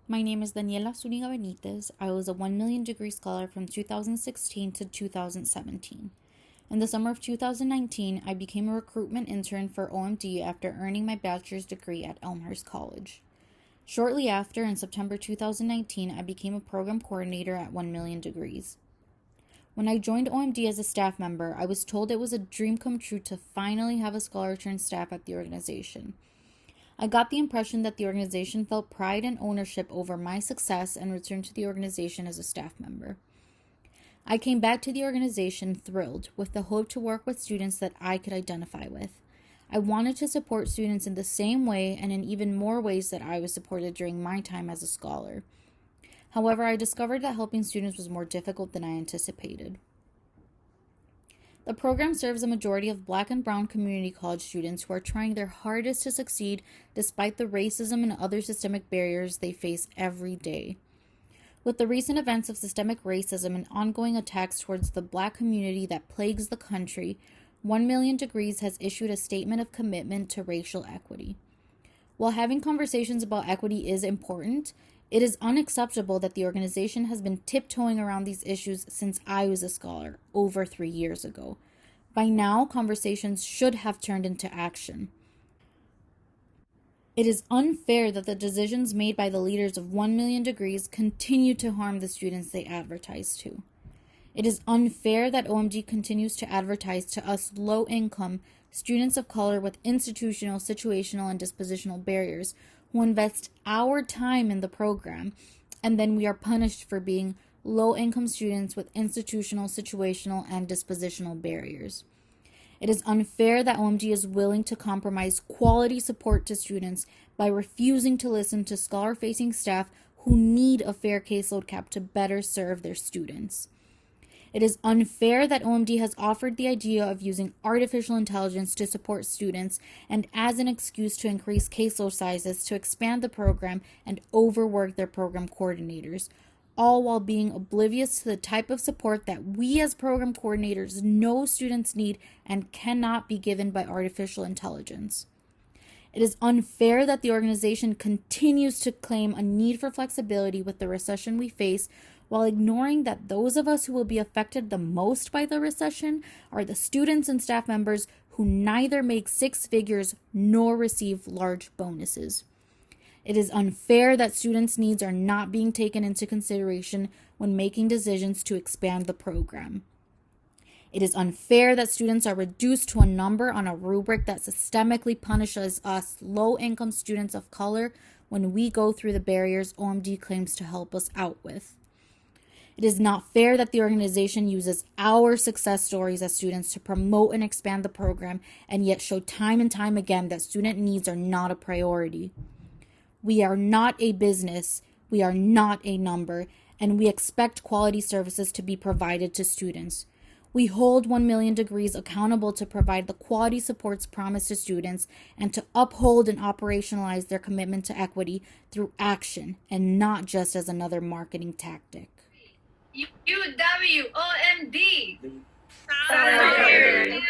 My name is Daniela Zuniga Benitez. I was a 1 million degree scholar from 2016 to 2017. In the summer of 2019, I became a recruitment intern for OMD after earning my bachelor's degree at Elmhurst College. Shortly after, in September 2019, I became a program coordinator at 1 million degrees. When I joined OMD as a staff member, I was told it was a dream come true to finally have a scholar turn staff at the organization. I got the impression that the organization felt pride and ownership over my success and returned to the organization as a staff member. I came back to the organization thrilled, with the hope to work with students that I could identify with. I wanted to support students in the same way and in even more ways that I was supported during my time as a scholar. However, I discovered that helping students was more difficult than I anticipated. The program serves a majority of Black and Brown community college students who are trying their hardest to succeed despite the racism and other systemic barriers they face every day. With the recent events of systemic racism and ongoing attacks towards the Black community that plagues the country, 1 million degrees has issued a statement of commitment to racial equity. While having conversations about equity is important, it is unacceptable that the organization has been tiptoeing around these issues since I was a scholar, over 3 years ago. By now, conversations should have turned into action. It is unfair that the decisions made by the leaders of 1 million degrees continue to harm the students they advertise to. It is unfair that OMD continues to advertise to us low-income students of color with institutional, situational, and dispositional barriers who invest our time in the program, and then we are punished for being low-income students with institutional, situational, and dispositional barriers. It is unfair that OMD is willing to compromise quality support to students by refusing to listen to scholar-facing staff who need a fair caseload cap to better serve their students. It is unfair that OMD has offered the idea of using artificial intelligence to support students and as an excuse to increase caseload sizes to expand the program and overwork their program coordinators, all while being oblivious to the type of support that we as program coordinators know students need and cannot be given by artificial intelligence. It is unfair that the organization continues to claim a need for flexibility with the recession we face, while ignoring that those of us who will be affected the most by the recession are the students and staff members who neither make six figures nor receive large bonuses. It is unfair that students' needs are not being taken into consideration when making decisions to expand the program. It is unfair that students are reduced to a number on a rubric that systemically punishes us low-income students of color when we go through the barriers OMD claims to help us out with. It is not fair that the organization uses our success stories as students to promote and expand the program and yet show time and time again that student needs are not a priority. We are not a business, we are not a number, and we expect quality services to be provided to students. We hold 1 million degrees accountable to provide the quality supports promised to students and to uphold and operationalize their commitment to equity through action and not just as another marketing tactic. UWOMD. Solidarity.